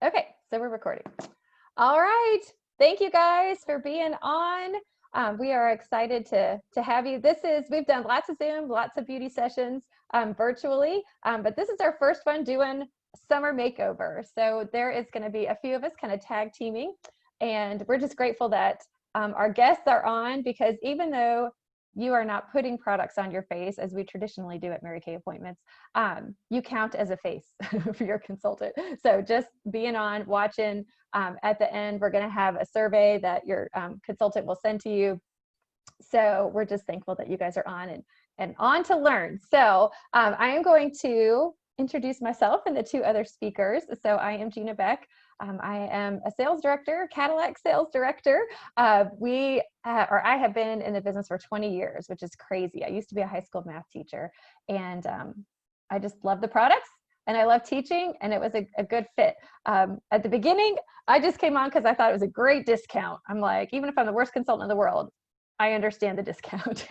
Okay, so we're recording. All right. Thank you guys for being on. We are excited to have you. We've done lots of Zoom, lots of beauty sessions virtually, but this is our first one doing summer makeover. So there is going to be a few of us kind of tag teaming, and we're just grateful that our guests are on, because even though you are not putting products on your face as we traditionally do at Mary Kay appointments, you count as a face for your consultant. So just being on, watching, at the end, we're going to have a survey that your consultant will send to you. So we're just thankful that you guys are on and on to learn. So I am going to introduce myself and the two other speakers. So I am Gina Beck. I am a sales director, Cadillac sales director. I have been in the business for 20 years, which is crazy. I used to be a high school math teacher, and I just love the products and I love teaching, and it was a good fit. At the beginning, I just came on because I thought it was a great discount. I'm like, even if I'm the worst consultant in the world, I understand the discount.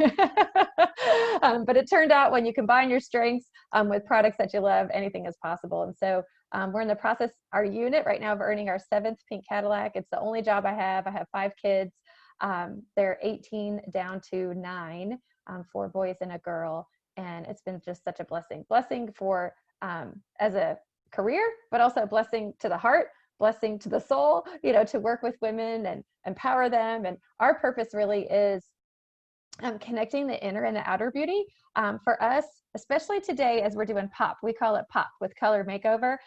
But it turned out when you combine your strengths with products that you love, anything is possible. And so we're in the process, our unit right now, of earning our 7th pink Cadillac. It's the only job I have. I have 5 kids. They're 18 down to 9, 4 boys and a girl. And it's been just such a blessing for as a career, but also a blessing to the heart, blessing to the soul, to work with women and empower them. And our purpose really is connecting the inner and the outer beauty. For us, especially today, as we're doing POP, we call it POP, with color makeover.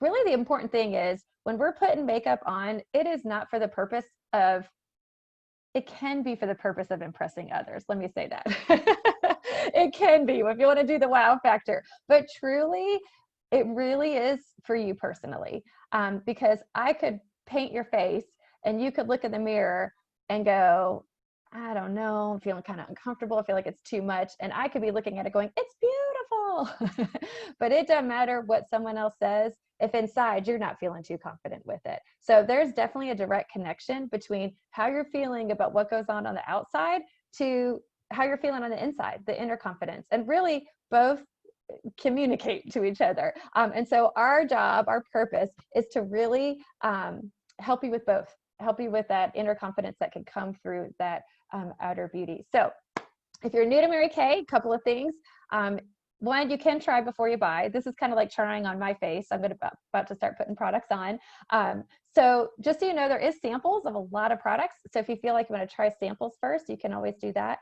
Really the important thing is, when we're putting makeup on, it is not for the purpose of, it can be for the purpose of impressing others. Let me say that. It can be if you want to do the wow factor, but truly, it really is for you personally. Because I could paint your face and you could look in the mirror and go, I don't know, I'm feeling kind of uncomfortable. I feel like it's too much. And I could be looking at it going, it's beautiful. But it doesn't matter what someone else says if inside you're not feeling too confident with it. So there's definitely a direct connection between how you're feeling about what goes on the outside to how you're feeling on the inside, the inner confidence, and really both communicate to each other. And so our job, our purpose, is to really help you with both, help you with that inner confidence that can come through that outer beauty. So if you're new to Mary Kay, a couple of things. One, you can try before you buy. This is kind of like trying on my face. I'm about to start putting products on. So just so you know, there is samples of a lot of products. So if you feel like you want to try samples first, you can always do that.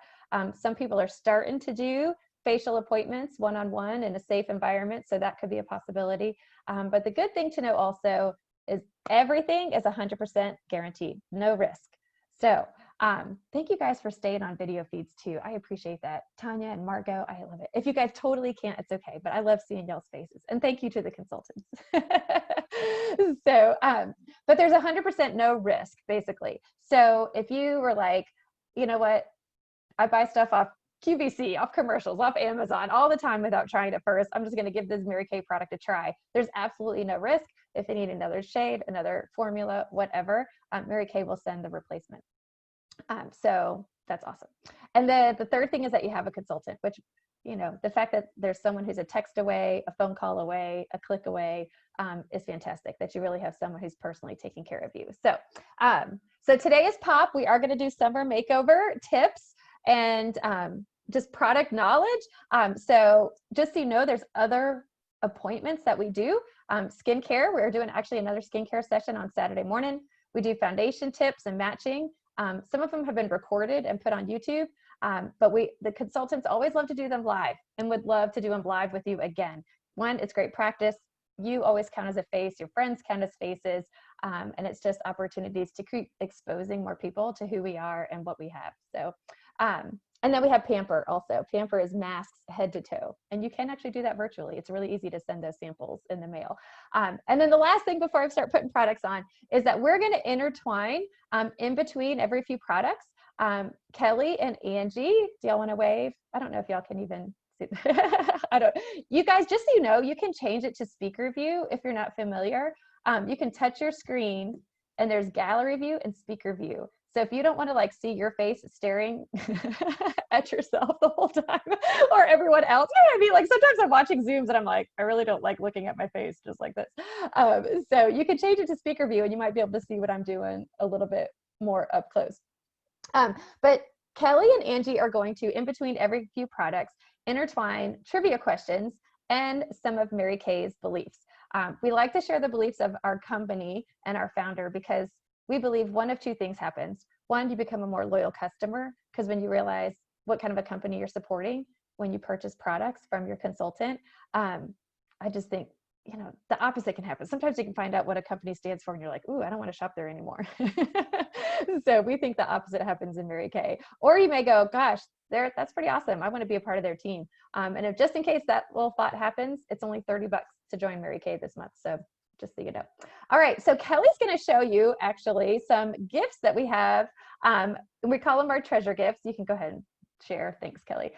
Some people are starting to do facial appointments one-on-one in a safe environment, so that could be a possibility. But the good thing to know also is everything is 100% guaranteed, no risk. So thank you guys for staying on video feeds too. I appreciate that. Tanya and Margot, I love it. If you guys totally can't, it's okay, but I love seeing y'all's faces. And thank you to the consultants. So, but there's 100% no risk, basically. So if you were like, you know what, I buy stuff off QVC, off commercials, off Amazon all the time without trying it first, I'm just going to give this Mary Kay product a try. There's absolutely no risk. If you need another shade, another formula, whatever, Mary Kay will send the replacement. So that's awesome. And then the third thing is that you have a consultant, which, the fact that there's someone who's a text away, a phone call away, a click away, is fantastic, that you really have someone who's personally taking care of you. So, so today is POP. We are going to do summer makeover tips and just product knowledge. So just so you know, there's other appointments that we do. Skincare, we're doing actually another skincare session on Saturday morning. We do foundation tips and matching. Some of them have been recorded and put on YouTube, but the consultants always love to do them live and would love to do them live with you again. One, it's great practice. You always count as a face, your friends count as faces, and it's just opportunities to keep exposing more people to who we are and what we have. So, and then we have Pamper also. Pamper is masks head to toe, and you can actually do that virtually. It's really easy to send those samples in the mail. And then the last thing before I start putting products on is that we're going to intertwine in between every few products. Kelly and Angie, do y'all want to wave? I don't know if y'all can even see. You guys, just so you know, you can change it to speaker view if you're not familiar. You can touch your screen and there's gallery view and speaker view. So if you don't want to like see your face staring at yourself the whole time or everyone else, you know what I mean? Like sometimes I'm watching Zooms and I'm like, I really don't like looking at my face just like this. So you can change it to speaker view and you might be able to see what I'm doing a little bit more up close. But Kelly and Angie are going to, in between every few products, intertwine trivia questions and some of Mary Kay's beliefs. We like to share the beliefs of our company and our founder because we believe one of two things happens. One, you become a more loyal customer because when you realize what kind of a company you're supporting when you purchase products from your consultant, I just think, you know, the opposite can happen. Sometimes you can find out what a company stands for and you're like, ooh, I don't want to shop there anymore. So we think the opposite happens in Mary Kay. Or you may go, gosh, that's pretty awesome. I want to be a part of their team. And if just in case that little thought happens, it's only $30 to join Mary Kay this month. So just so you know. All right, so Kelly's going to show you actually some gifts that we have. We call them our treasure gifts. You can go ahead and share. Thanks, Kelly.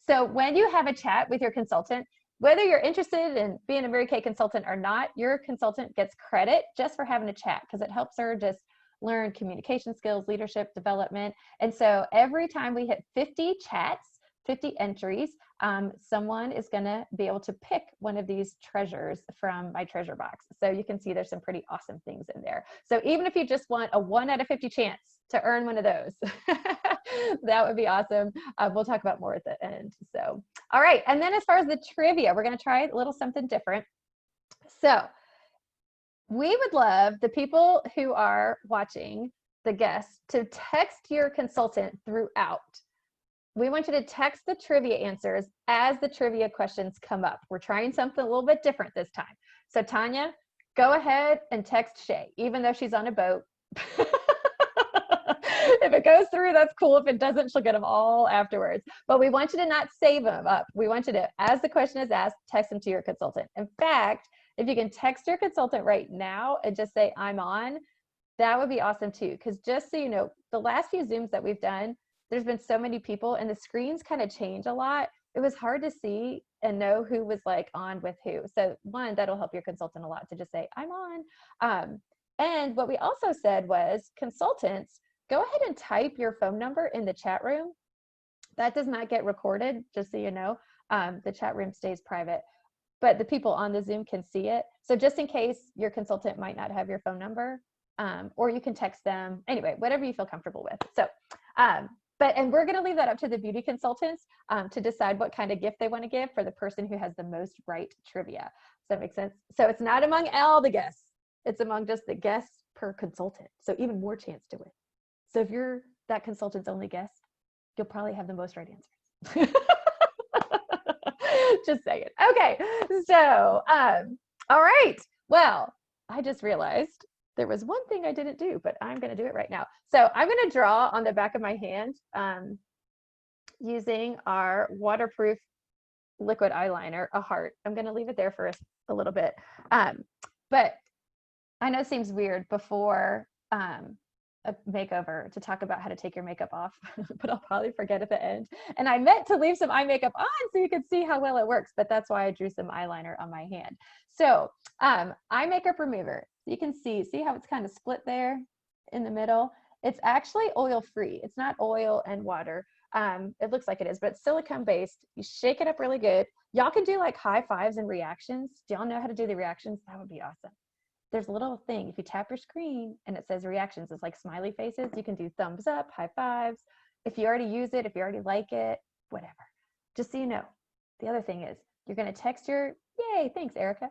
So when you have a chat with your consultant, whether you're interested in being a Mary Kay consultant or not, your consultant gets credit just for having a chat because it helps her just learn communication skills, leadership development. And so every time we hit 50 chats, 50 entries, someone is going to be able to pick one of these treasures from my treasure box. So you can see there's some pretty awesome things in there. So even if you just want a 1 out of 50 chance to earn one of those, that would be awesome. We'll talk about more at the end. So, all right. And then as far as the trivia, we're going to try a little something different. So we would love the people who are watching, the guests, to text your consultant throughout. We want you to text the trivia answers as the trivia questions come up. We're trying something a little bit different this time. So Tanya, go ahead and text Shay, even though she's on a boat. If it goes through, that's cool. If it doesn't, she'll get them all afterwards. But we want you to not save them up. We want you to, as the question is asked, text them to your consultant. In fact, if you can text your consultant right now and just say, I'm on, that would be awesome too. Because just so you know, the last few Zooms that we've done, there's been so many people and the screens kind of change a lot. It was hard to see and know who was like on with who. So one, that'll help your consultant a lot to just say, I'm on. And what we also said was, consultants, go ahead and type your phone number in the chat room. That does not get recorded, just so you know. The chat room stays private, but the people on the Zoom can see it. So just in case your consultant might not have your phone number, or you can text them. Anyway, whatever you feel comfortable with. So, and we're going to leave that up to the beauty consultants to decide what kind of gift they want to give for the person who has the most right trivia. Does that make sense? So it's not among all the guests. It's among just the guests per consultant. So even more chance to win. So if you're that consultant's only guest, you'll probably have the most right answers. Just saying. Okay. So, all right. Well, I just realized there was one thing I didn't do, but I'm going to do it right now. So I'm going to draw on the back of my hand using our waterproof liquid eyeliner, a heart. I'm going to leave it there for a little bit. But I know it seems weird before a makeover to talk about how to take your makeup off, but I'll probably forget at the end. And I meant to leave some eye makeup on so you could see how well it works, but that's why I drew some eyeliner on my hand. So eye makeup remover. You can see how it's kind of split there in the middle. It's actually oil-free. It's not oil and water. It looks like it is, but it's silicone-based. You shake it up really good. Y'all can do like high fives and reactions. Do y'all know how to do the reactions? That would be awesome. There's a little thing. If you tap your screen and it says reactions, it's like smiley faces. You can do thumbs up, high fives. If you already use it, if you already like it, whatever. Just so you know, the other thing is you're going to text your, yay, thanks, Erica.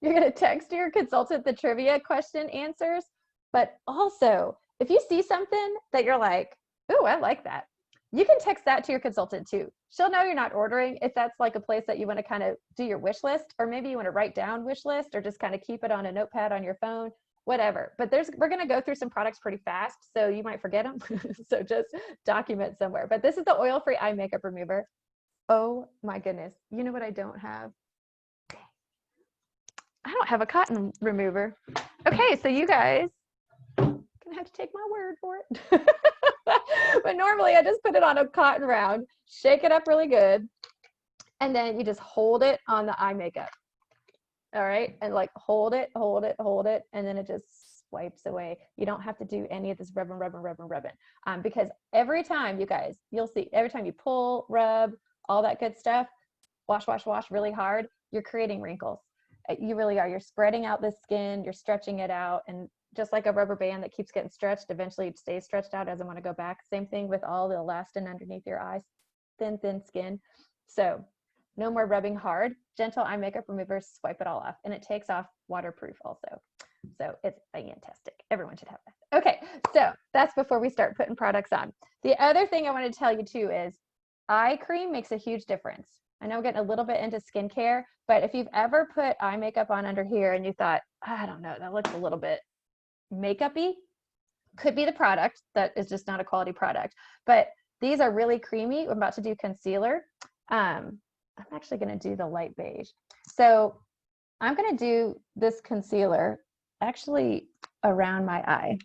You're going to text your consultant the trivia question answers. But also, if you see something that you're like, ooh, I like that, you can text that to your consultant too. She'll know you're not ordering if that's like a place that you want to kind of do your wish list, or maybe you want to write down wish list, or just kind of keep it on a notepad on your phone, whatever. But we're going to go through some products pretty fast, so you might forget them. So just document somewhere. But this is the oil-free eye makeup remover. Oh my goodness. You know what I don't have? I don't have a cotton remover. Okay, so you guys are going to have to take my word for it. But normally I just put it on a cotton round, shake it up really good, and then you just hold it on the eye makeup. All right, and like hold it, and then it just wipes away. You don't have to do any of this rubbing, because every time, you guys, you'll see, every time you pull, rub, all that good stuff, wash really hard, you're creating wrinkles. You really are. You're spreading out the skin, you're stretching it out, and just like a rubber band that keeps getting stretched, eventually it stays stretched out, doesn't want to go back. Same thing with all the elastin underneath your eyes, thin skin. So no more rubbing hard. Gentle eye makeup remover, swipe it all off, and it takes off waterproof also. So it's fantastic. Everyone should have that. Okay, so that's before we start putting products on. The other thing I want to tell you too is eye cream makes a huge difference. I know we're getting a little bit into skincare, but if you've ever put eye makeup on under here and you thought, I don't know, that looks a little bit makeup-y, could be the product that is just not a quality product. But these are really creamy. I'm about to do concealer. I'm actually going to do the light beige. So I'm going to do this concealer actually around my eye,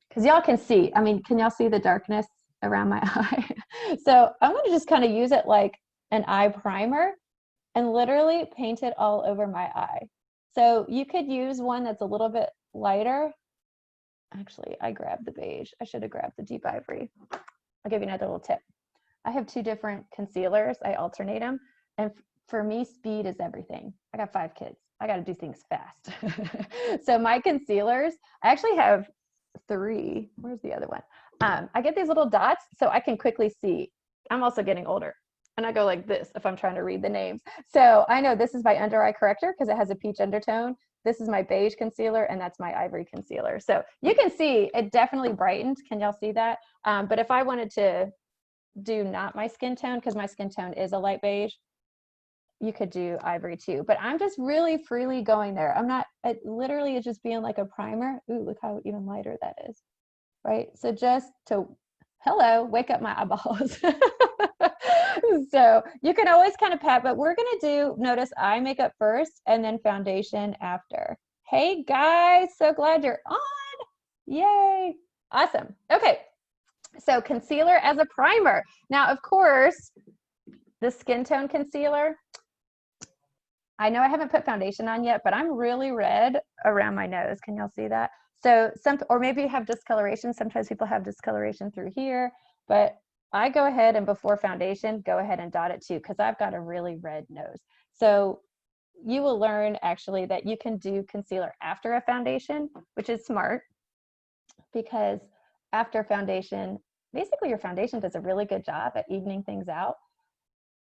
because y'all can see, I mean, can y'all see the darkness around my eye? So I'm going to just kind of use it like an eye primer and literally paint it all over my eye. So you could use one that's a little bit lighter. Actually, I grabbed the beige. I should have grabbed the deep ivory. I'll give you another little tip. I have 2 different concealers. I alternate them. And for me, speed is everything. I got 5 kids. I got to do things fast. So my concealers, I actually have 3. Where's the other one? I get these little dots so I can quickly see. I'm also getting older. And I go like this if I'm trying to read the names. So I know this is my under eye corrector because it has a peach undertone. This is my beige concealer, and that's my ivory concealer. So you can see it definitely brightened. Can y'all see that? But if I wanted to do not my skin tone, because my skin tone is a light beige, you could do ivory too. But I'm just really freely going there. I'm not, it literally is just being like a primer. Ooh, look how even lighter that is, right? So just to, hello, wake up my eyeballs. So you can always kind of pat, but we're gonna do, notice eye makeup first and then foundation after. Hey guys, so glad you're on. Yay, awesome. Okay, so concealer as a primer. Now, of course, the skin tone concealer, I know I haven't put foundation on yet, but I'm really red around my nose. Can y'all see that? So or maybe you have discoloration. Sometimes people have discoloration through here, but I go ahead and before foundation, go ahead and dot it too, because I've got a really red nose. So you will learn actually that you can do concealer after a foundation, which is smart, because after foundation, basically your foundation does a really good job at evening things out.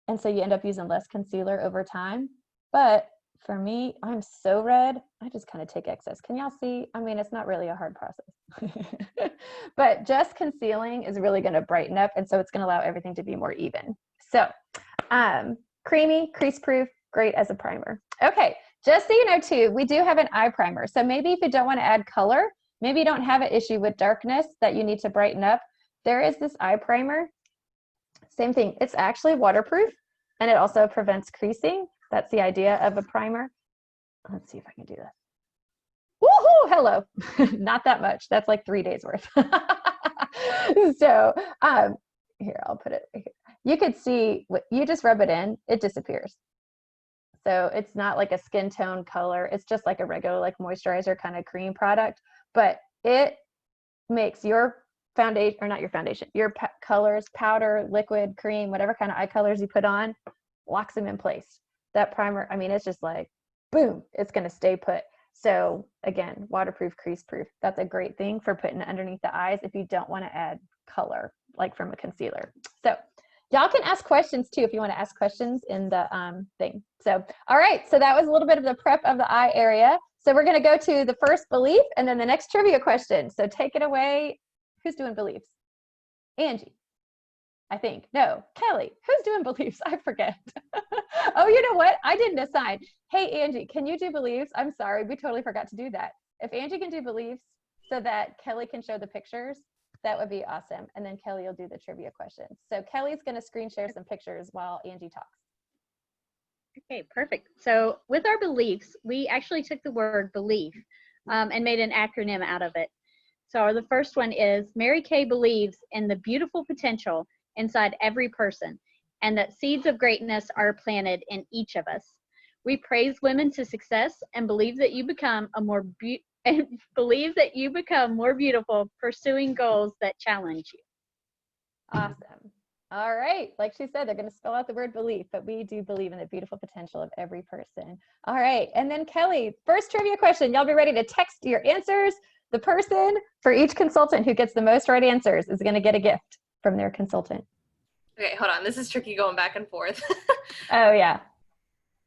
And so you end up using less concealer over time. But for me, I'm so red, I just kind of take excess. Can y'all see? I mean, it's not really a hard process. But just concealing is really going to brighten up, and so it's going to allow everything to be more even. So creamy, crease proof, great as a primer. Okay, just so you know too, we do have an eye primer. So maybe if you don't want to add color, maybe you don't have an issue with darkness that you need to brighten up, there is this eye primer. Same thing, it's actually waterproof, and it also prevents creasing. That's the idea of a primer. Let's see if I can do this. Woohoo, hello. Not that much. That's like 3 days worth. So here, I'll put it right here. You could see, you just rub it in, it disappears. So it's not like a skin tone color. It's just like a regular like moisturizer kind of cream product, but it makes your foundation, or not your foundation, your colors, powder, liquid, cream, whatever kind of eye colors you put on, locks them in place. That primer, I mean, it's just like, boom, it's going to stay put. So again, waterproof, crease proof. That's a great thing for putting underneath the eyes if you don't want to add color, like from a concealer. So y'all can ask questions too if you want to ask questions in the thing. So, all right, so that was a little bit of the prep of the eye area. So we're going to go to the first belief and then the next trivia question. So take it away. Who's doing beliefs? Angie. I think. No, Kelly. Who's doing beliefs? I forget. Oh, you know what? I didn't assign. Hey, Angie, can you do beliefs? I'm sorry. We totally forgot to do that. If Angie can do beliefs so that Kelly can show the pictures, that would be awesome. And then Kelly will do the trivia questions. So Kelly's going to screen share some pictures while Angie talks. Okay, perfect. So with our beliefs, we actually took the word belief and made an acronym out of it. So the first one is Mary Kay believes in the beautiful potential inside every person, and that seeds of greatness are planted in each of us. We praise women to success and believe that you become a more and believes that you become more beautiful pursuing goals that challenge you. Awesome. All right. Like she said, they're going to spell out the word belief, but we do believe in the beautiful potential of every person. All right. And then Kelly, first trivia question. Y'all be ready to text your answers. The person for each consultant who gets the most right answers is going to get a gift from their consultant. Okay, hold on. This is tricky going back and forth. Oh, yeah.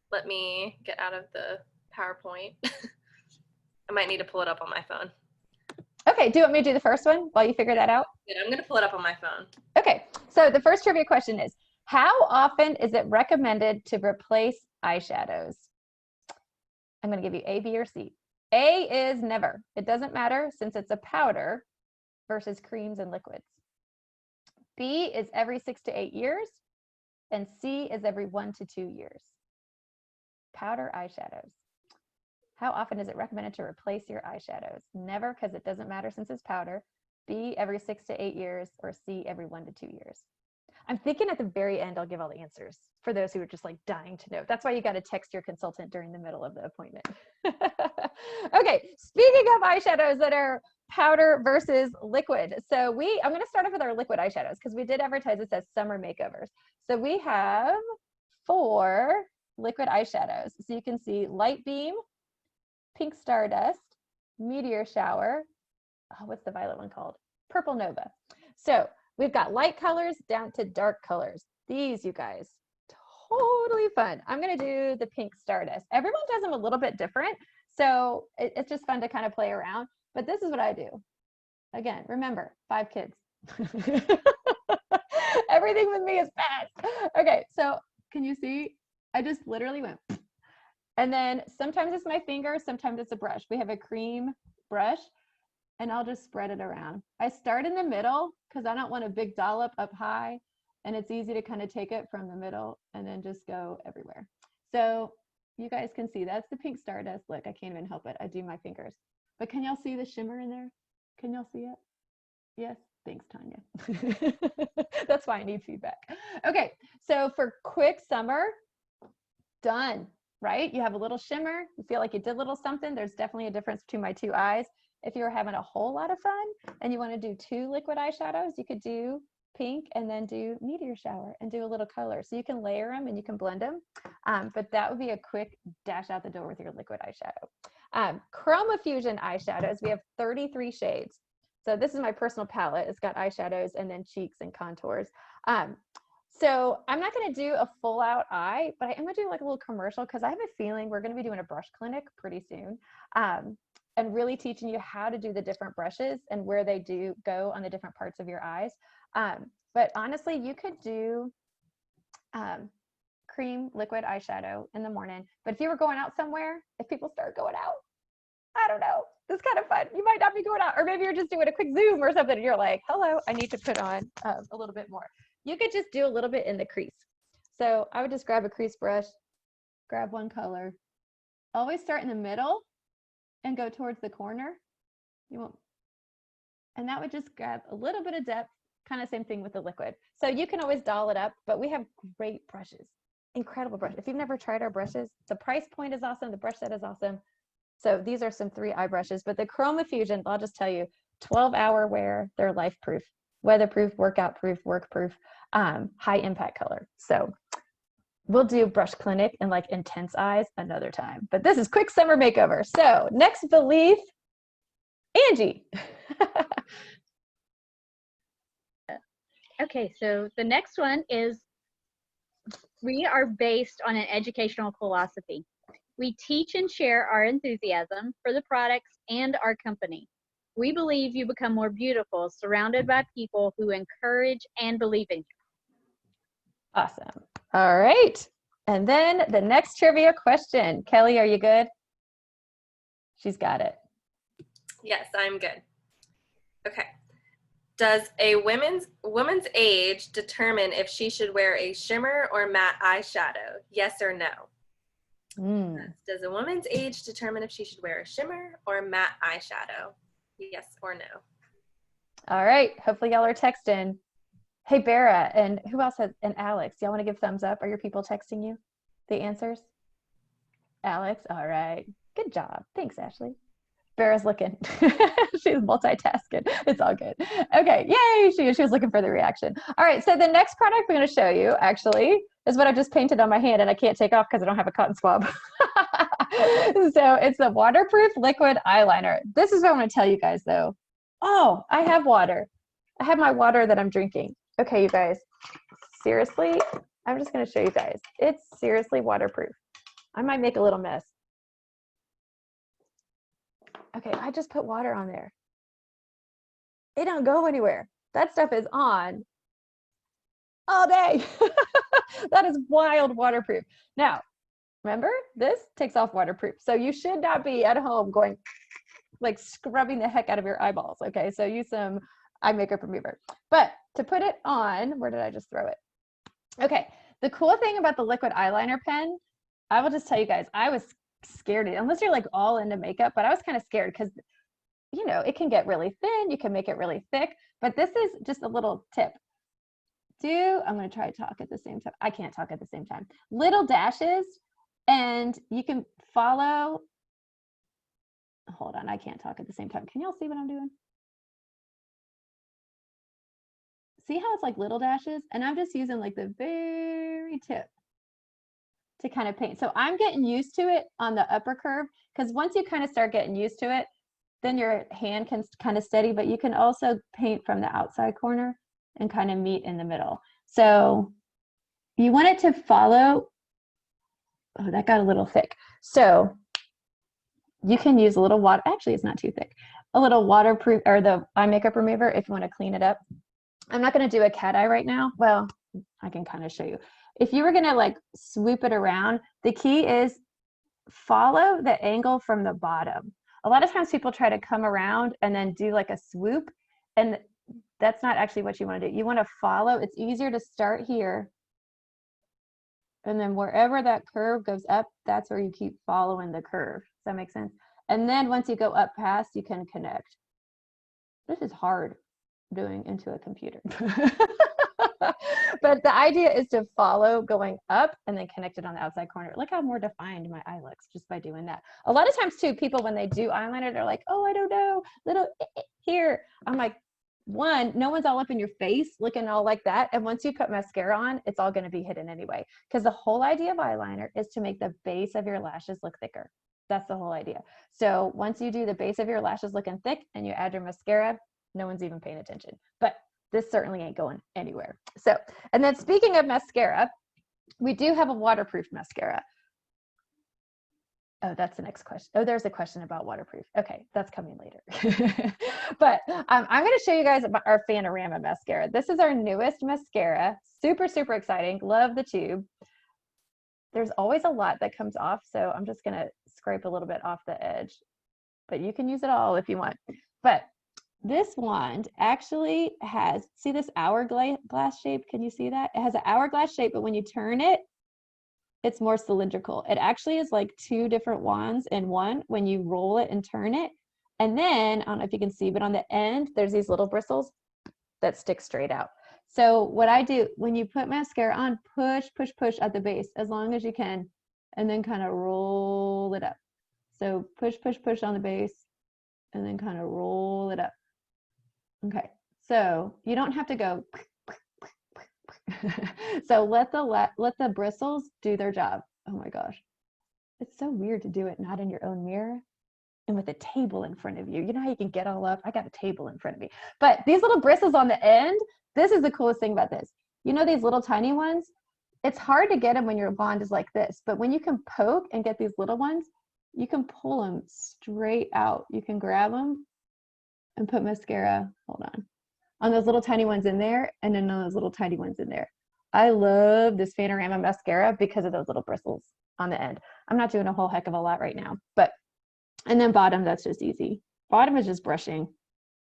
Let me get out of the PowerPoint. I might need to pull it up on my phone. Okay, do you want me to do the first one while you figure that out? Good, I'm going to pull it up on my phone. Okay, so the first trivia question is, how often is it recommended to replace eyeshadows? I'm going to give you A, B, or C. A is never. It doesn't matter since it's a powder versus creams and liquids. B is every 6 to 8 years, and C is every 1 to 2 years. Powder eyeshadows. How often is it recommended to replace your eyeshadows? Never, because it doesn't matter since it's powder. B, every 6 to 8 years, or C, every 1 to 2 years. I'm thinking at the very end, I'll give all the answers for those who are just like dying to know. That's why you got to text your consultant during the middle of the appointment. Okay, speaking of eyeshadows that are powder versus liquid. So I'm going to start off with our liquid eyeshadows because we did advertise it as summer makeovers. So we have 4 liquid eyeshadows. So you can see Light Beam, Pink Stardust, Meteor Shower. Oh, what's the violet one called? Purple Nova. So we've got light colors down to dark colors. These, you guys, totally fun. I'm going to do the Pink Stardust. Everyone does them a little bit different. So it's just fun to kind of play around. But this is what I do. Again, remember, 5 kids. Everything with me is fast. Okay, so can you see? I just literally went. And then sometimes it's my finger, sometimes it's a brush. We have a cream brush, and I'll just spread it around. I start in the middle because I don't want a big dollop up high, and it's easy to kind of take it from the middle and then just go everywhere. So you guys can see that's the Pink Stardust. Look, I can't even help it. I do my fingers. But can y'all see the shimmer in there? Can y'all see it? Yes? Thanks, Tanya. That's why I need feedback. Okay, so for quick summer, done, right? You have a little shimmer. You feel like you did a little something. There's definitely a difference between my 2 eyes. If you're having a whole lot of fun and you want to do 2 liquid eyeshadows, you could do pink and then do Meteor Shower and do a little color. So you can layer them and you can blend them. But that would be a quick dash out the door with your liquid eyeshadow. Chroma Fusion eyeshadows, we have 33 shades. So this is my personal palette. It's got eyeshadows and then cheeks and contours. So I'm not going to do a full out eye, but I am going to do like a little commercial because I have a feeling we're going to be doing a brush clinic pretty soon. And really teaching you how to do the different brushes and where they do go on the different parts of your eyes. But honestly, you could do cream liquid eyeshadow in the morning. But if you were going out somewhere, if people start going out, I don't know, it's kind of fun. You might not be going out, or maybe you're just doing a quick Zoom or something and you're like, hello, I need to put on a little bit more. You could just do a little bit in the crease. So I would just grab a crease brush, grab one color, always start in the middle and go towards the corner. You won't, and that would just grab a little bit of depth, kind of same thing with the liquid. So you can always doll it up, but we have great brushes, incredible brushes. If you've never tried our brushes, the price point is awesome, the brush set is awesome. So these are some 3 eye brushes, but the Chroma Fusion, I'll just tell you, 12-hour wear, they're life proof, weatherproof, workout proof, work proof, high impact color. So we'll do brush clinic and like intense eyes another time, but this is quick summer makeover. So next belief, Angie. Okay, so the next one is, we are based on an educational philosophy. We teach and share our enthusiasm for the products and our company. We believe you become more beautiful surrounded by people who encourage and believe in you. Awesome. All right. And then the next trivia question. Kelly, are you good? She's got it. Yes, I'm good. Okay. Does a woman's age determine if she should wear a shimmer or matte eyeshadow? Yes or no? Does a woman's age determine if she should wear a shimmer or a matte eyeshadow? Yes or no? All right. Hopefully y'all are texting. Hey, Bera, and who else has, and Alex, y'all want to give thumbs up? Are your people texting you the answers? Alex, all right. Good job. Thanks, Ashley. Bear's looking. She's multitasking. It's all good. Okay, yay! She was looking for the reaction. All right, so the next product I'm going to show you actually is what I just painted on my hand, and I can't take off because I don't have a cotton swab. So it's a waterproof liquid eyeliner. This is what I want to tell you guys though. Oh, I have water. I have my water that I'm drinking. Okay, you guys, seriously, I'm just going to show you guys. It's seriously waterproof. I might make a little mess. Okay, I just put water on there. It don't go anywhere. That stuff is on all day. That is wild waterproof. Now, remember, this takes off waterproof. So you should not be at home going like scrubbing the heck out of your eyeballs. Okay, so use some eye makeup remover. But to put it on, where did I just throw it? Okay, the cool thing about the liquid eyeliner pen, I will just tell you guys, I was scared, unless you're like all into makeup, but I was kind of scared because, you know, it can get really thin, you can make it really thick, but this is just a little tip. I'm going to try to talk at the same time. I can't talk at the same time. Little dashes, and you can follow. Hold on, I can't talk at the same time. Can y'all see what I'm doing? See how it's like little dashes? And I'm just using like the very tip to kind of paint. So I'm getting used to it on the upper curve, because once you kind of start getting used to it, then your hand can kind of steady, but you can also paint from the outside corner and kind of meet in the middle. So you want it to follow. Oh, that got a little thick. So you can use a little water. Actually, it's not too thick. A little waterproof, or the eye makeup remover if you want to clean it up. I'm not going to do a cat eye right now. Well, I can kind of show you. If you were going to like swoop it around, the key is follow the angle from the bottom. A lot of times people try to come around and then do like a swoop, and that's not actually what you want to do. You want to follow. It's easier to start here, and then wherever that curve goes up, that's where you keep following the curve. Does that make sense? And then once you go up past, you can connect. This is hard doing into a computer. But the idea is to follow going up and then connect it on the outside corner. Look how more defined my eye looks just by doing that. A lot of times too, people when they do eyeliner, they're like, oh, I don't know, little here. I'm like, one, no one's all up in your face looking all like that. And once you put mascara on, it's all going to be hidden anyway. Because the whole idea of eyeliner is to make the base of your lashes look thicker. That's the whole idea. So once you do the base of your lashes looking thick and you add your mascara, no one's even paying attention. But this certainly ain't going anywhere. So, and then speaking of mascara, we do have a waterproof mascara. Oh, that's the next question. Oh, there's a question about waterproof. Okay, that's coming later. But I'm going to show you guys about our Panorama mascara. This is our newest mascara. Super, super exciting. Love the tube. There's always a lot that comes off, so I'm just going to scrape a little bit off the edge. But you can use it all if you want. But this wand actually has, see this hourglass shape? Can you see that? It has an hourglass shape, but when you turn it, it's more cylindrical. It actually is like two different wands in one when you roll it and turn it. And then, I don't know if you can see, but on the end, there's these little bristles that stick straight out. So what I do, when you put mascara on, push, push, push at the base as long as you can, and then kind of roll it up. So push, push, push on the base, and then kind of roll it up. Okay, so you don't have to go. So let the bristles do their job. Oh my gosh, it's so weird to do it not in your own mirror and with a table in front of you. You know how you can get all up? I got a table in front of me. But these little bristles on the end, this is the coolest thing about this. You know these little tiny ones? It's hard to get them when your wand is like this, but when you can poke and get these little ones, you can pull them straight out. You can grab them and put mascara, hold on those little tiny ones in there, and then on those little tiny ones in there. I love this Panorama mascara because of those little bristles on the end. I'm not doing a whole heck of a lot right now, but, and then bottom, that's just easy. Bottom is just brushing.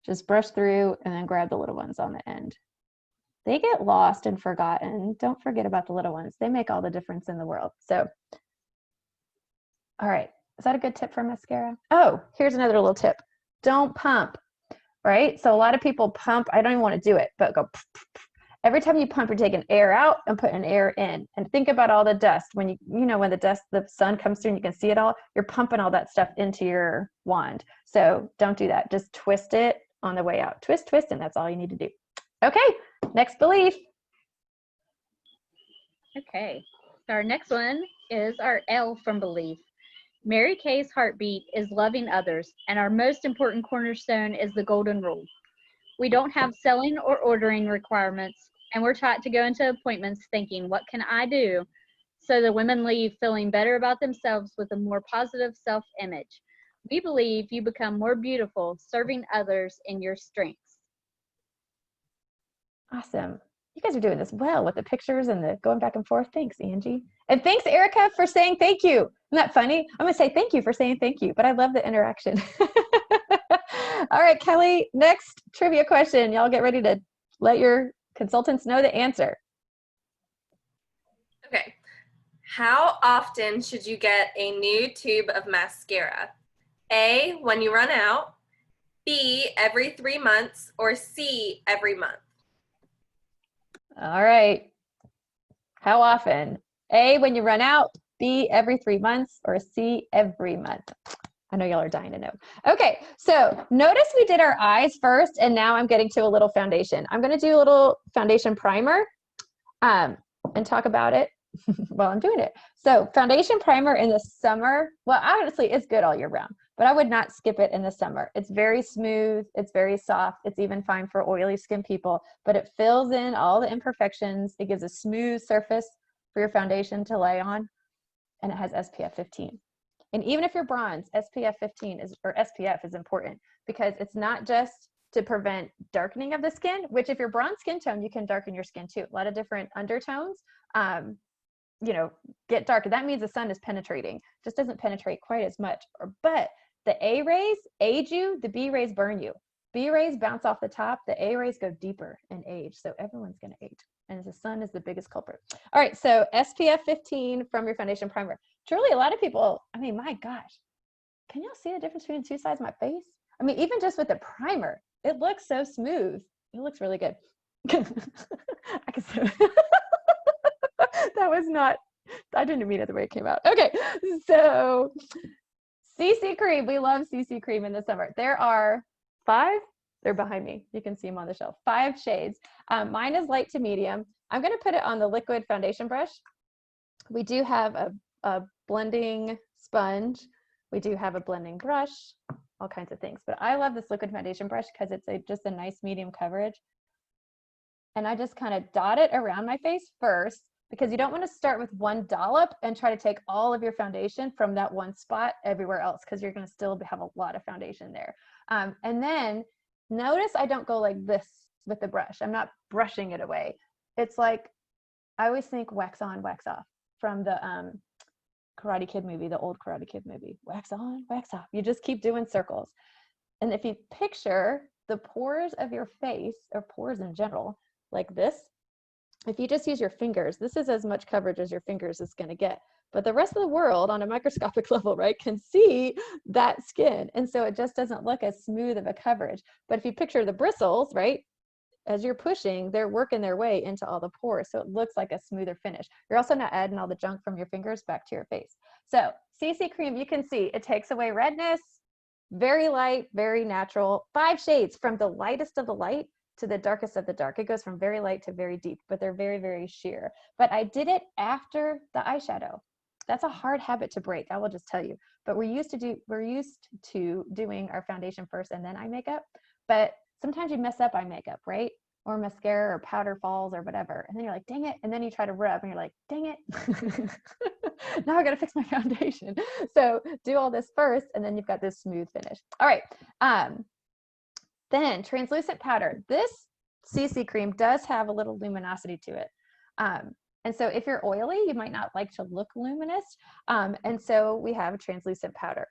Just brush through and then grab the little ones on the end. They get lost and forgotten. Don't forget about the little ones. They make all the difference in the world. So, all right. Is that a good tip for mascara? Oh, here's another little tip. Don't pump, right? So a lot of people pump. I don't even want to do it, but go. Every time you pump, you're taking air out and putting air in. And think about all the dust. When when the sun comes through and you can see it all, you're pumping all that stuff into your wand. So don't do that. Just twist it on the way out. Twist, twist, and that's all you need to do. Okay, next belief. Okay, so our next one is our L from belief. Mary Kay's heartbeat is loving others, and our most important cornerstone is the golden rule. We don't have selling or ordering requirements, and we're taught to go into appointments thinking, what can I do? So the women leave feeling better about themselves with a more positive self-image. We believe you become more beautiful serving others in your strengths. Awesome. You guys are doing this well with the pictures and the going back and forth. Thanks, Angie. And thanks, Erica, for saying thank you. Isn't that funny? I'm going to say thank you for saying thank you, but I love the interaction. All right, Kelly, next trivia question. Y'all get ready to let your consultants know the answer. Okay. How often should you get a new tube of mascara? A, when you run out, B, every 3 months, or C, every month? All right. How often? A, when you run out, B, every 3 months, or C, every month? I know y'all are dying to know. Okay, so notice we did our eyes first, and now I'm getting to a little foundation. I'm going to do a little foundation primer and talk about it while I'm doing it. So foundation primer in the summer, well, honestly, it's good all year round, but I would not skip it in the summer. It's very smooth. It's very soft. It's even fine for oily skin people, but it fills in all the imperfections. It gives a smooth surface for your foundation to lay on, and it has SPF 15. And even if you're bronze, SPF 15 or SPF is important because it's not just to prevent darkening of the skin, which if you're bronze skin tone, you can darken your skin too. A lot of different undertones, get darker. That means the sun is penetrating. Just doesn't penetrate quite as much. But the A rays age you, the B rays burn you. B rays bounce off the top, the A rays go deeper in age. So everyone's going to age. And the sun is the biggest culprit. All right, so SPF 15 from your foundation primer. Truly, a lot of people, I mean, my gosh, can y'all see the difference between the two sides of my face? I mean, even just with the primer, it looks so smooth. It looks really good. I can say that was not, I didn't mean it the way it came out. Okay, so CC cream. We love CC cream in the summer. There are 5. They're behind me. You can see them on the shelf. 5 shades. Mine is light to medium. I'm going to put it on the liquid foundation brush. We do have a blending sponge. We do have a blending brush, all kinds of things. But I love this liquid foundation brush because it's just a nice medium coverage. And I just kind of dot it around my face first because you don't want to start with one dollop and try to take all of your foundation from that one spot everywhere else because you're going to still have a lot of foundation there. And then notice I don't go like this with the brush. I'm not brushing it away. It's like, I always think wax on, wax off from the Karate Kid movie, the old Karate Kid movie. Wax on, wax off. You just keep doing circles. And if you picture the pores of your face, or pores in general, like this, if you just use your fingers, this is as much coverage as your fingers is going to get. But the rest of the world on a microscopic level, right, can see that skin. And so it just doesn't look as smooth of a coverage. But if you picture the bristles, right, as you're pushing, they're working their way into all the pores. So it looks like a smoother finish. You're also not adding all the junk from your fingers back to your face. So CC cream, you can see it takes away redness, very light, very natural. 5 shades from the lightest of the light to the darkest of the dark. It goes from very light to very deep, but they're very, very sheer. But I did it after the eyeshadow. That's a hard habit to break, I will just tell you. But we're used to doing our foundation first and then eye makeup. But sometimes you mess up eye makeup, right? Or mascara or powder falls or whatever. And then you're like, dang it. And then you try to rub and you're like, dang it. Now I got to fix my foundation. So do all this first and then you've got this smooth finish. All right. Then translucent powder. This CC cream does have a little luminosity to it. And so if you're oily, you might not like to look luminous. And so we have a translucent powder.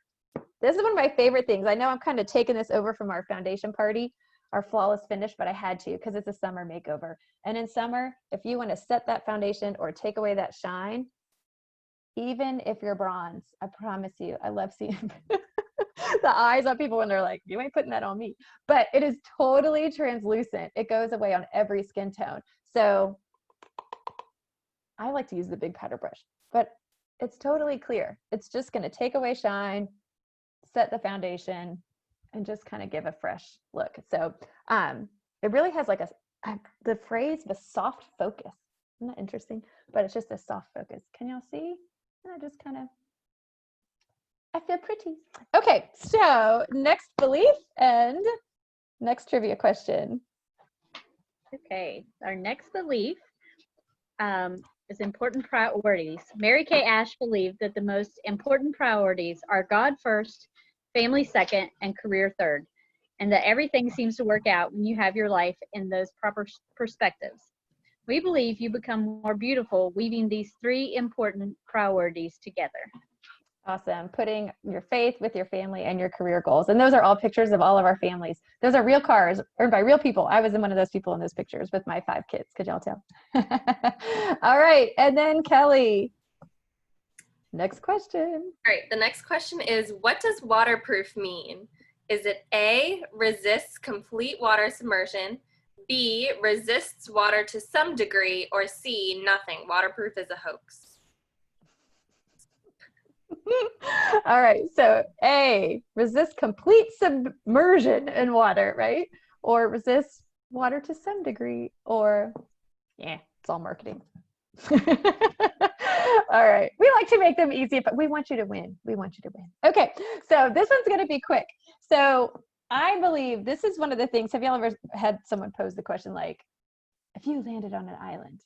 This is one of my favorite things. I know I'm kind of taking this over from our foundation party, our flawless finish, but I had to because it's a summer makeover. And in summer, if you want to set that foundation or take away that shine, even if you're bronze, I promise you, I love seeing the eyes on people when they're like, you ain't putting that on me. But it is totally translucent. It goes away on every skin tone. So I like to use the big powder brush, but it's totally clear. It's just going to take away shine, set the foundation, and just kind of give a fresh look. So it really has like the phrase of a soft focus. Isn't that interesting? But it's just a soft focus. Can y'all see? And I just kind of, I feel pretty. Okay, so next belief and next trivia question. Okay, our next belief is important priorities. Mary Kay Ash believed that the most important priorities are God first, family second, and career third, and that everything seems to work out when you have your life in those proper perspectives. We believe you become more beautiful weaving these three important priorities together. Awesome. Putting your faith with your family and your career goals. And those are all pictures of all of our families. Those are real cars earned by real people. I was in one of those people in those pictures with my 5 kids. Could y'all tell? All right. And then Kelly, next question. All right. The next question is, what does waterproof mean? Is it A, resists complete water submersion, B, resists water to some degree, or C, nothing? Waterproof is a hoax. All right, so A, resist complete submersion in water, right? Or resist water to some degree, or yeah, it's all marketing. All right, we like to make them easy, but we want you to win. We want you to win. Okay, so this one's going to be quick. So I believe this is one of the things. Have y'all ever had someone pose the question like, if you landed on an island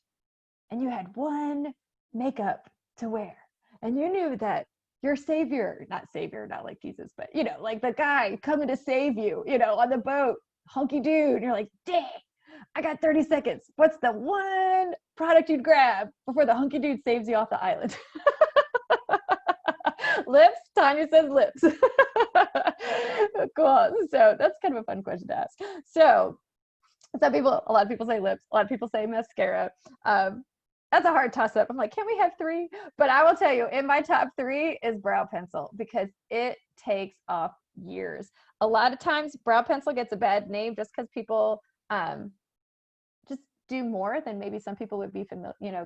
and you had one makeup to wear, and you knew that your savior, not like Jesus, but you know, like the guy coming to save you, you know, on the boat, hunky dude, and you're like, dang, I got 30 seconds. What's the one product you'd grab before the hunky dude saves you off the island? Lips? Tanya says lips. Cool. So that's kind of a fun question to ask. So a lot of people say lips, a lot of people say mascara. That's a hard toss up. I'm like, can't we have 3? But I will tell you, in my top 3 is brow pencil because it takes off years. A lot of times brow pencil gets a bad name just because people just do more than maybe some people would be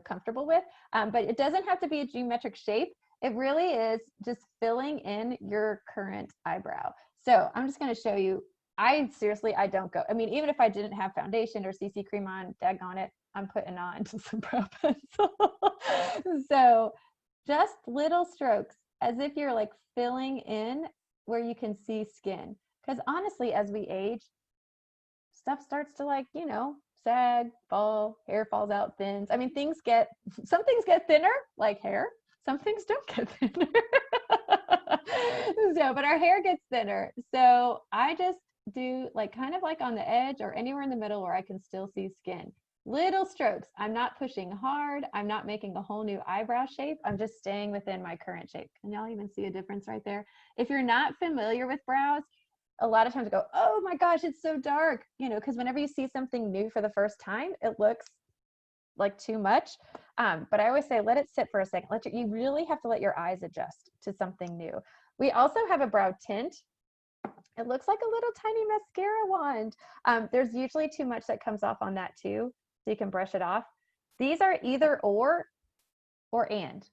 comfortable with. But it doesn't have to be a geometric shape. It really is just filling in your current eyebrow. So I'm just going to show you. I don't go. I mean, even if I didn't have foundation or CC cream on, daggone it, I'm putting on some brow pencil. So just little strokes as if you're like filling in where you can see skin. Because honestly, as we age, stuff starts to like, sag, fall, hair falls out, thins. I mean, some things get thinner, like hair. Some things don't get thinner. But our hair gets thinner. So I just do like kind of like on the edge or anywhere in the middle where I can still see skin. Little strokes. I'm not pushing hard. I'm not making a whole new eyebrow shape. I'm just staying within my current shape. Can y'all even see a difference right there? If you're not familiar with brows, a lot of times I go, oh my gosh, it's so dark, because whenever you see something new for the first time, it looks like too much. But I always say, let it sit for a second. You really have to let your eyes adjust to something new. We also have a brow tint. It looks like a little tiny mascara wand. There's usually too much that comes off on that too, so you can brush it off. These are either or and.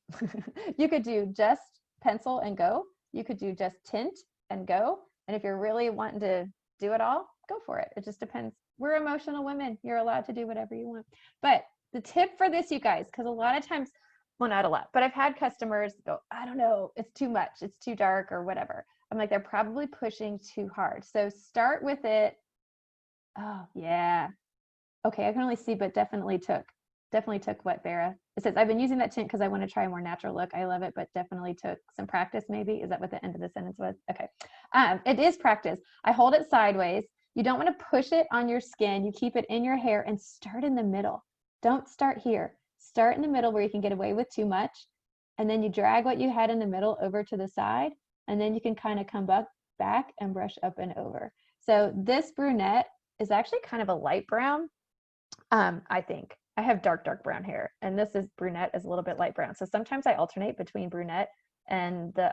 You could do just pencil and go. You could do just tint and go. And if you're really wanting to do it all, go for it. It just depends. We're emotional women. You're allowed to do whatever you want. But the tip for this, you guys, because a lot of times, well, not a lot, but I've had customers go, I don't know, it's too much, it's too dark or whatever. I'm like, they're probably pushing too hard. So start with it. Oh, yeah. Okay, I can only see, but definitely took what, Vera? It says, I've been using that tint because I want to try a more natural look. I love it, but definitely took some practice maybe. Is that what the end of the sentence was? Okay. It is practice. I hold it sideways. You don't want to push it on your skin. You keep it in your hair and start in the middle. Don't start here. Start in the middle where you can get away with too much. And then you drag what you had in the middle over to the side. And then you can kind of come back and brush up and over. So this brunette is actually kind of a light brown, I think. I have dark brown hair, and this is brunette is a little bit light brown. So sometimes I alternate between brunette and the,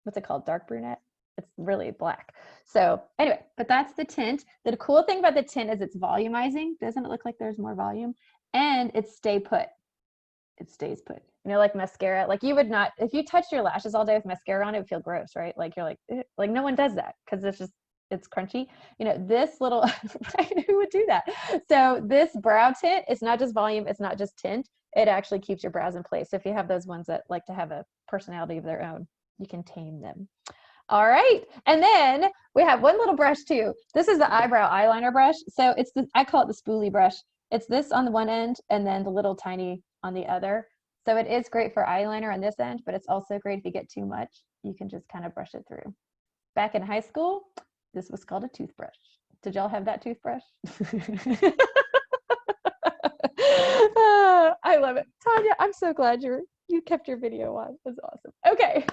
what's it called? Dark brunette. it's really black. So anyway, but that's the tint. The cool thing about the tint is it's volumizing. Doesn't it look like there's more volume? And it's stay put. It stays put. You know, like mascara, like you would not, if you touched your lashes all day with mascara on, it would feel gross, right? Like you're like, like no one does that because it's crunchy. You know, this little, right, who would do that? So this brow tint, it's not just volume, it's not just tint. It actually keeps your brows in place. So if you have those ones that like to have a personality of their own, you can tame them. All right. And then we have one little brush too. This is the eyebrow eyeliner brush. So it's the, I call it the spoolie brush. It's this on the one end and then the little tiny on the other. So it is great for eyeliner on this end, but it's also great if you get too much, you can just kind of brush it through. Back in high school, this was called a toothbrush. Did y'all have that toothbrush? I love it. Tanya, I'm so glad you kept your video on. That's awesome. Okay.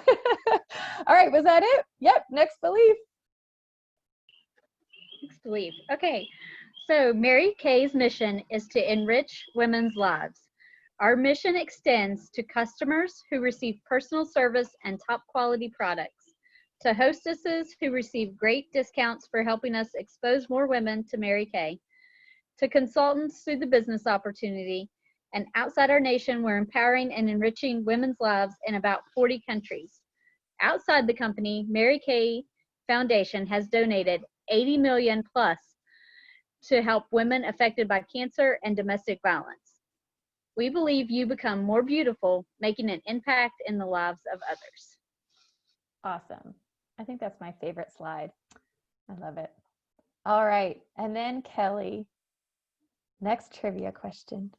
All right, was that it? Yep, next belief. Next belief. Okay. So Mary Kay's mission is to enrich women's lives. Our mission extends to customers who receive personal service and top quality products, to hostesses who receive great discounts for helping us expose more women to Mary Kay, to consultants through the business opportunity, and outside our nation, we're empowering and enriching women's lives in about 40 countries. Outside the company, Mary Kay Foundation has donated 80 million plus to help women affected by cancer and domestic violence. We believe you become more beautiful, making an impact in the lives of others. Awesome. I think that's my favorite slide. I love it. All right. And then Kelly, next trivia question.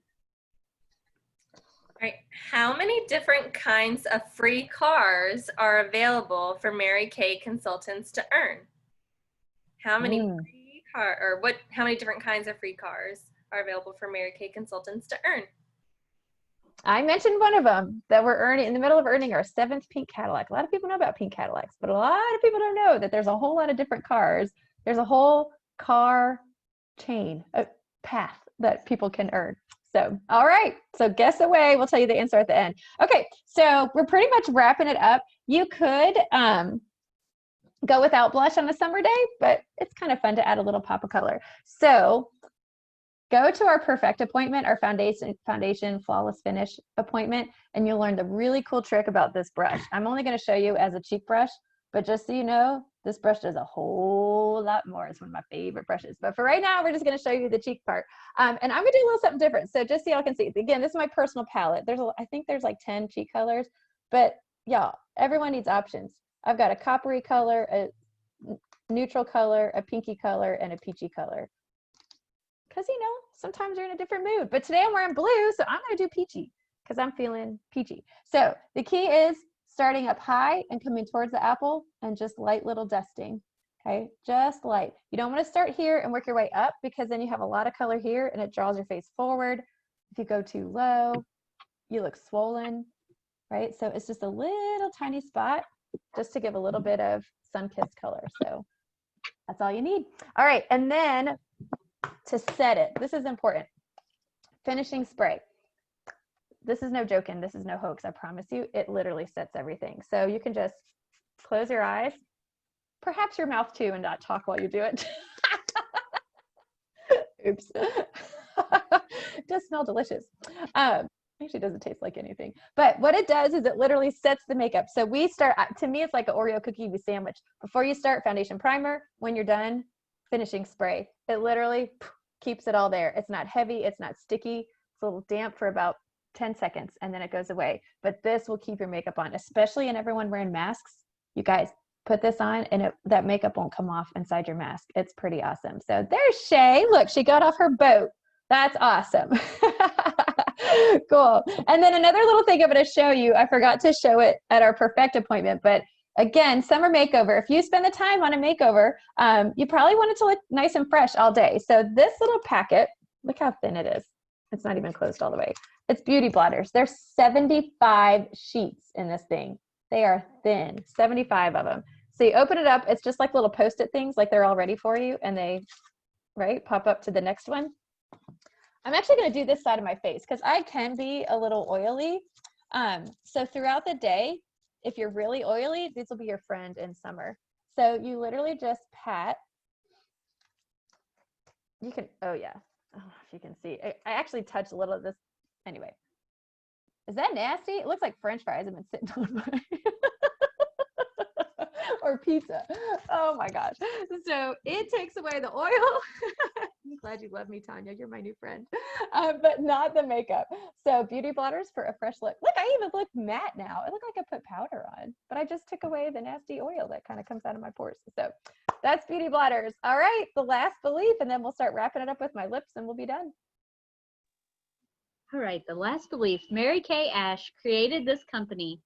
All right. How many different kinds of free cars are available for Mary Kay consultants to earn? How many how many different kinds of free cars are available for Mary Kay consultants to earn? I mentioned one of them that we're earning in the middle of earning our 7th pink Cadillac. A lot of people know about pink Cadillacs, but a lot of people don't know that there's a whole lot of different cars. There's a whole car chain, a path that people can earn. So, all right. So guess away. We'll tell you the answer at the end. Okay. So we're pretty much wrapping it up. You could go without blush on a summer day, but it's kind of fun to add a little pop of color. So go to our perfect appointment, our foundation flawless finish appointment, and you'll learn the really cool trick about this brush. I'm only going to show you as a cheek brush, but just so you know, this brush does a whole lot more. It's one of my favorite brushes. But for right now, we're just going to show you the cheek part. And I'm going to do a little something different. So just so y'all can see, again, this is my personal palette. I think there's like 10 cheek colors, but y'all, everyone needs options. I've got a coppery color, a neutral color, a pinky color, and a peachy color. Because, you know, sometimes you're in a different mood. But today I'm wearing blue, so I'm going to do peachy because I'm feeling peachy. So the key is starting up high and coming towards the apple and just light little dusting. Okay, just light. You don't want to start here and work your way up because then you have a lot of color here and it draws your face forward. If you go too low, you look swollen, right? So it's just a little tiny spot just to give a little bit of sun-kissed color. So that's all you need. All right, and then to set it, this is important. Finishing spray. This is no joking. This is no hoax. I promise you, it literally sets everything. So you can just close your eyes, perhaps your mouth too, and not talk while you do it. Oops. It does smell delicious. Actually doesn't taste like anything. But what it does is it literally sets the makeup. So we start, to me, it's like an Oreo cookie with sandwich. Before you start, foundation primer. When you're done, finishing spray. It literally keeps it all there. It's not heavy. It's not sticky. It's a little damp for about 10 seconds and then it goes away. But this will keep your makeup on, especially in everyone wearing masks. You guys put this on and that makeup won't come off inside your mask. It's pretty awesome. So there's Shay. Look, she got off her boat. That's awesome. Cool. And then another little thing I'm going to show you. I forgot to show it at our perfect appointment, but again, summer makeover. If you spend the time on a makeover, you probably want it to look nice and fresh all day. So this little packet, look how thin it is. It's not even closed all the way. It's beauty blotters. There's 75 sheets in this thing. They are thin, 75 of them. So you open it up. It's just like little Post-it things, like they're all ready for you. And they, right, pop up to the next one. I'm actually going to do this side of my face because I can be a little oily. So throughout the day, if you're really oily, this will be your friend in summer. So you literally just pat. You can, oh yeah, oh, if you can see, I actually touched a little of this. Anyway, is that nasty? It looks like French fries have been sitting on my or pizza. Oh my gosh. So it takes away the oil. I'm glad you love me, Tanya. You're my new friend. But not the makeup. So beauty blotters for a fresh look. Look, I even look matte now. I look like I put powder on, but I just took away the nasty oil that kind of comes out of my pores. So that's beauty blotters. All right, the last belief, and then we'll start wrapping it up with my lips and we'll be done. All right, the last belief. Mary Kay Ash created this company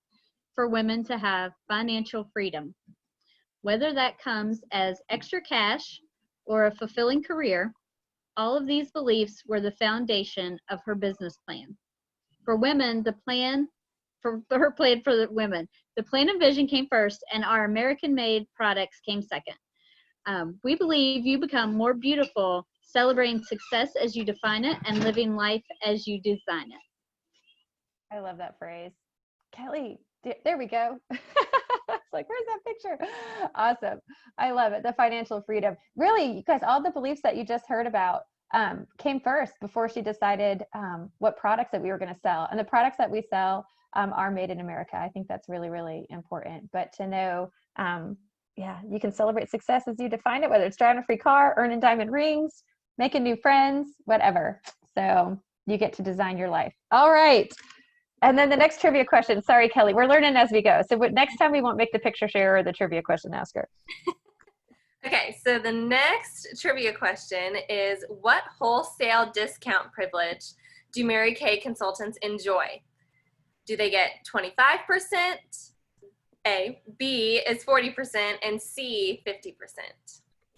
for women to have financial freedom. Whether that comes as extra cash or a fulfilling career, all of these beliefs were the foundation of her business plan. For women, the plan for her plan for the women, the plan and vision came first, and our American-made products came second. We believe you become more beautiful, celebrating success as you define it and living life as you design it. I love that phrase. Kelly, there we go. It's like, where's that picture? Awesome. I love it. The financial freedom. Really, you guys, all the beliefs that you just heard about came first before she decided what products that we were going to sell. And the products that we sell are made in America. I think that's really, really important. But to know, yeah, you can celebrate success as you define it, whether it's driving a free car, earning diamond rings, making new friends, whatever. So you get to design your life. All right. And then the next trivia question. Sorry, Kelly, we're learning as we go. So next time we won't make the picture share or the trivia question asker. Okay, so the next trivia question is, what wholesale discount privilege do Mary Kay consultants enjoy? Do they get 25%? A, B is 40%, and C, 50%.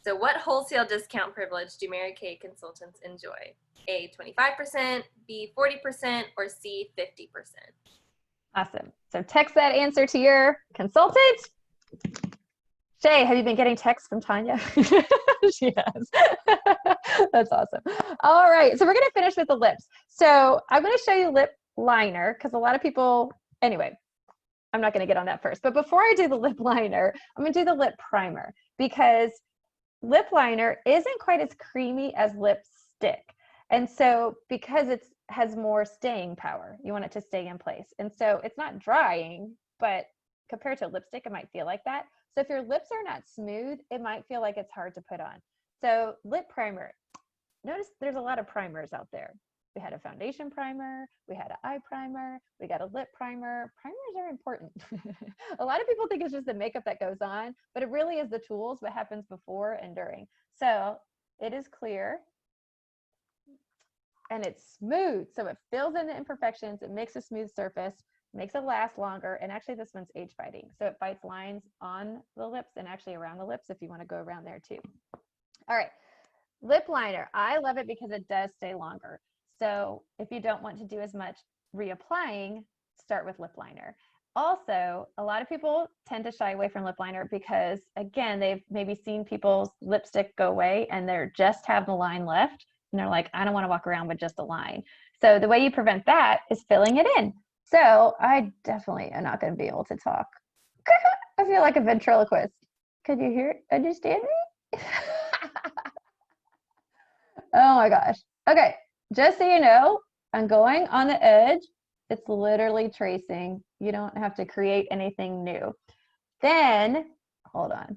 So what wholesale discount privilege do Mary Kay consultants enjoy? A, 25%, B, 40%, or C, 50%? Awesome. So text that answer to your consultant. Shay, have you been getting texts from Tanya? She has. That's awesome. All right. So we're going to finish with the lips. So I'm going to show you lip liner because a lot of people, anyway, I'm not going to get on that first. But before I do the lip liner, I'm going to do the lip primer because lip liner isn't quite as creamy as lipstick. And so because it has more staying power, you want it to stay in place. And so it's not drying, but compared to lipstick, it might feel like that. So if your lips are not smooth, it might feel like it's hard to put on. So lip primer, notice there's a lot of primers out there. We had a foundation primer, we had an eye primer, we got a lip primer. Primers are important. A lot of people think it's just the makeup that goes on, but it really is the tools, what happens before and during. So it is clear and it's smooth. So it fills in the imperfections, it makes a smooth surface, makes it last longer, and actually this one's age fighting. So it fights lines on the lips and actually around the lips if you want to go around there too. All right, lip liner. I love it because it does stay longer. So if you don't want to do as much reapplying, start with lip liner. Also, a lot of people tend to shy away from lip liner because, again, they've maybe seen people's lipstick go away and they're just have the line left. And they're like, I don't want to walk around with just a line. So the way you prevent that is filling it in. So I definitely am not going to be able to talk. I feel like a ventriloquist. Could you hear, understand me? Oh my gosh. Okay. Just so you know, I'm going on the edge. It's literally tracing. You don't have to create anything new. Then, hold on.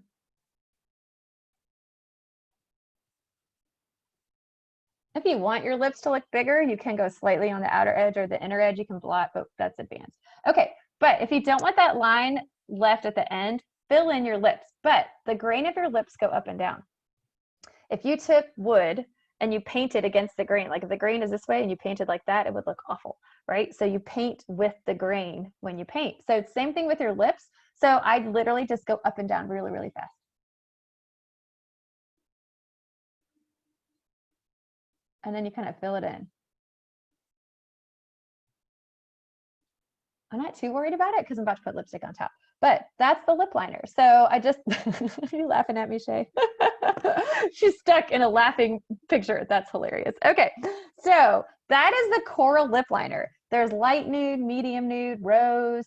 If you want your lips to look bigger, you can go slightly on the outer edge or the inner edge. You can blot, but that's advanced. Okay, but if you don't want that line left at the end, fill in your lips. But the grain of your lips go up and down. If you took wood and you paint it against the grain, like if the grain is this way and you painted like that, it would look awful, right? So you paint with the grain when you paint. So same thing with your lips. So I literally just go up and down really, really fast. And then you kind of fill it in. I'm not too worried about it because I'm about to put lipstick on top, but that's the lip liner. So I just, are you laughing at me, Shay? She's stuck in a laughing picture. That's hilarious. Okay, so that is the coral lip liner. There's light nude, medium nude, rose,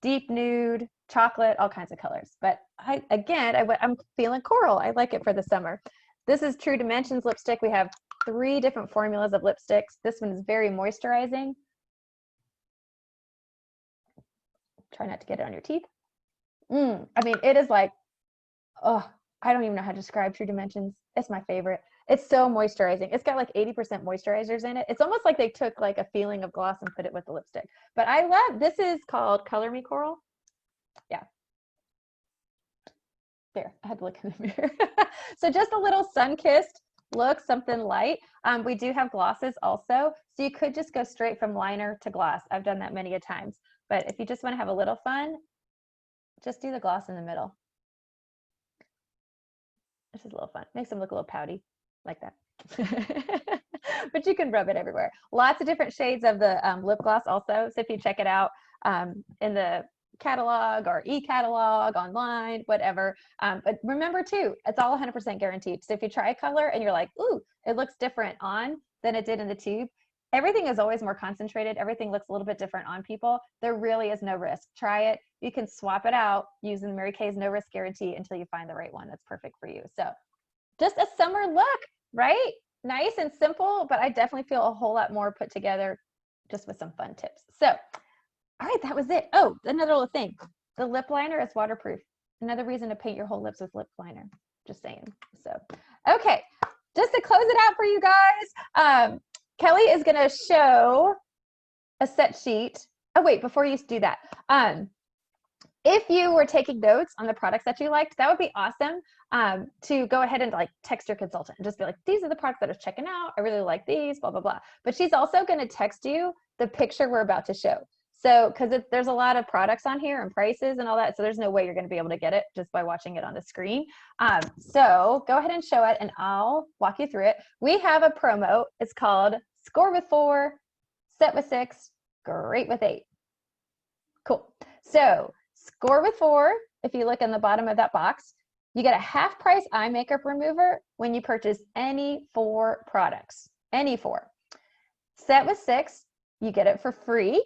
deep nude, chocolate, all kinds of colors. But I'm feeling coral. I like it for the summer. This is True Dimensions lipstick. We have 3 different formulas of lipsticks. This one is very moisturizing. Try not to get it on your teeth. I mean, it is like, oh, I don't even know how to describe True Dimensions. It's my favorite. It's so moisturizing. It's got like 80% moisturizers in it. It's almost like they took like a feeling of gloss and put it with the lipstick. But I love, this is called Color Me Coral. Yeah. There, I had to look in the mirror. So just a little sun-kissed look, something light. We do have glosses also. So you could just go straight from liner to gloss. I've done that many a times. But if you just want to have a little fun, just do the gloss in the middle. This is a little fun. Makes them look a little pouty like that. But you can rub it everywhere. Lots of different shades of the lip gloss also. So if you check it out in the catalog or e-catalog online, whatever. But remember too, it's all 100% guaranteed. So if you try a color and you're like, ooh, it looks different on than it did in the tube, everything is always more concentrated. Everything looks a little bit different on people. There really is no risk. Try it. You can swap it out using Mary Kay's no risk guarantee until you find the right one that's perfect for you. So just a summer look, right? Nice and simple, but I definitely feel a whole lot more put together just with some fun tips. So, all right, that was it. Oh, another little thing. The lip liner is waterproof. Another reason to paint your whole lips with lip liner. Just saying. So, okay, just to close it out for you guys, Kelly is going to show a set sheet. Oh, wait, before you do that, if you were taking notes on the products that you liked, that would be awesome to go ahead and like text your consultant and just be like, these are the products that I was checking out. I really like these, blah, blah, blah. But she's also going to text you the picture we're about to show. So, because there's a lot of products on here and prices and all that, so there's no way you're going to be able to get it just by watching it on the screen. So go ahead and show it and I'll walk you through it. We have a promo. It's called Score with 4, Set with 6, Great with 8. Cool. So Score with 4, if you look in the bottom of that box, you get a half price eye makeup remover when you purchase any 4 products, any 4. Set with 6, you get it for free.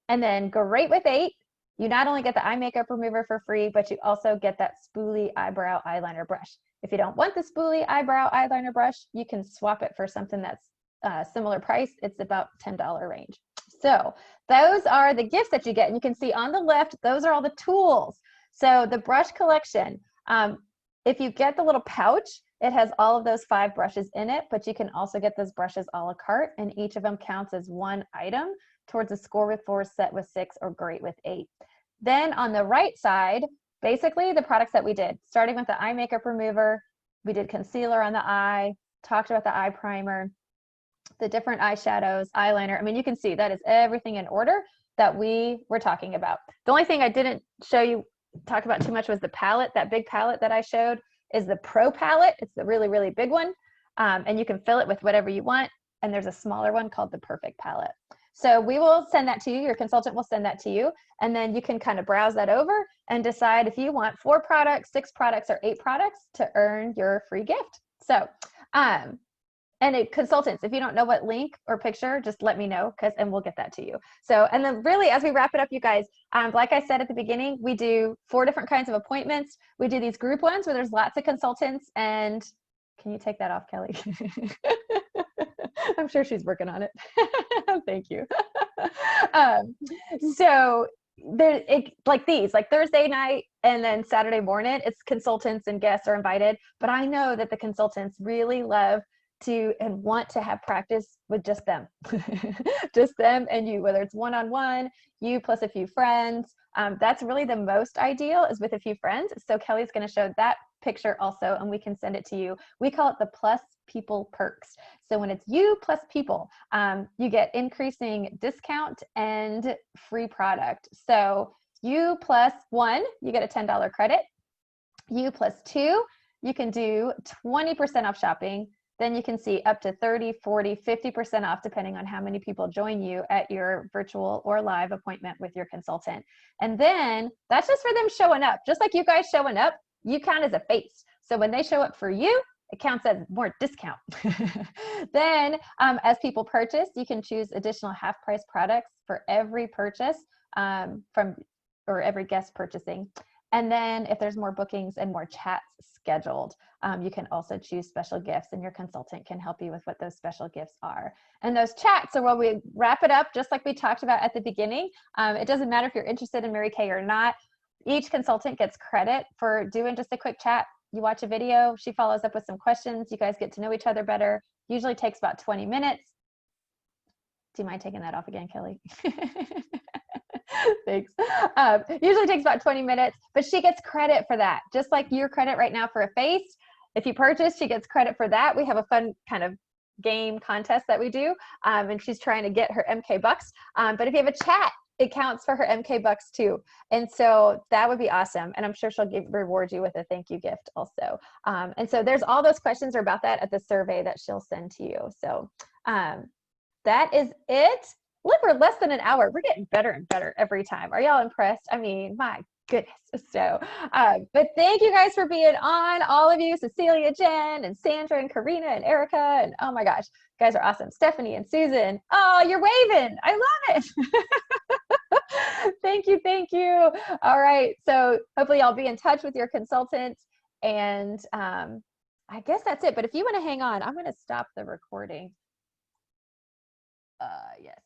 And then Great with 8, you not only get the eye makeup remover for free, but you also get that spoolie eyebrow eyeliner brush. If you don't want the spoolie eyebrow eyeliner brush, you can swap it for something that's similar price. It's about $10 range. So those are the gifts that you get. And you can see on the left, those are all the tools. So the brush collection, if you get the little pouch, it has all of those 5 brushes in it, but you can also get those brushes a la carte, and each of them counts as one item towards a Score with 4, Set with 6, or Great with 8. Then on the right side, basically the products that we did, starting with the eye makeup remover, we did concealer on the eye, talked about the eye primer, the different eyeshadows, eyeliner. I mean, you can see that is everything in order that we were talking about. The only thing I didn't talk about too much was the palette. That big palette that I showed is the Pro palette. It's the really, really big one. And you can fill it with whatever you want. And there's a smaller one called the Perfect palette. So we will send that to you. Your consultant will send that to you. And then you can kind of browse that over and decide if you want 4 products, 6 products, or 8 products to earn your free gift. So, consultants, if you don't know what link or picture, just let me know, and we'll get that to you. So, and then really, as we wrap it up, you guys, like I said at the beginning, we do 4 different kinds of appointments. We do these group ones where there's lots of consultants. And can you take that off, Kelly? I'm sure she's working on it. Thank you. So like these, like Thursday night and then Saturday morning, it's consultants and guests are invited. But I know that the consultants really love to and want to have practice with just them. Just them and you, whether it's one-on-one, you plus a few friends. That's really the most ideal, is with a few friends. So Kelly's going to show that picture also, and we can send it to you. We call it the plus people perks. So when it's you plus people, you get increasing discount and free product. So you plus 1, you get a $10 credit. You plus 2, you can do 20% off shopping. Then you can see up to 30, 40, 50% off, depending on how many people join you at your virtual or live appointment with your consultant. And then that's just for them showing up. Just like you guys showing up, you count as a face. So when they show up for you, it counts as more discount. Then as people purchase, you can choose additional half price products for every purchase from or every guest purchasing. And then if there's more bookings and more chats scheduled, you can also choose special gifts, and your consultant can help you with what those special gifts are. And those chats are where we wrap it up, just like we talked about at the beginning. It doesn't matter if you're interested in Mary Kay or not. Each consultant gets credit for doing just a quick chat. You watch a video, she follows up with some questions, you guys get to know each other better. Usually takes about 20 minutes. Do you mind taking that off again, Kelly? Thanks. Usually takes about 20 minutes, but she gets credit for that. Just like your credit right now for a face. If you purchase, she gets credit for that. We have a fun kind of game contest that we do, and she's trying to get her MK bucks. But if you have a chat, it counts for her MK bucks too. And so that would be awesome. And I'm sure she'll reward you with a thank you gift also. And so there's all those questions are about that at the survey that she'll send to you. So that is it. Look, we're less than an hour. We're getting better and better every time. Are y'all impressed? I mean, my goodness. So, but thank you guys for being on, all of you, Cecilia, Jen, and Sandra, and Karina, and Erica, and oh my gosh, you guys are awesome. Stephanie and Susan. Oh, you're waving. I love it. Thank you. Thank you. All right. So hopefully I'll be in touch with your consultant, and I guess that's it. But if you want to hang on, I'm going to stop the recording. Yes.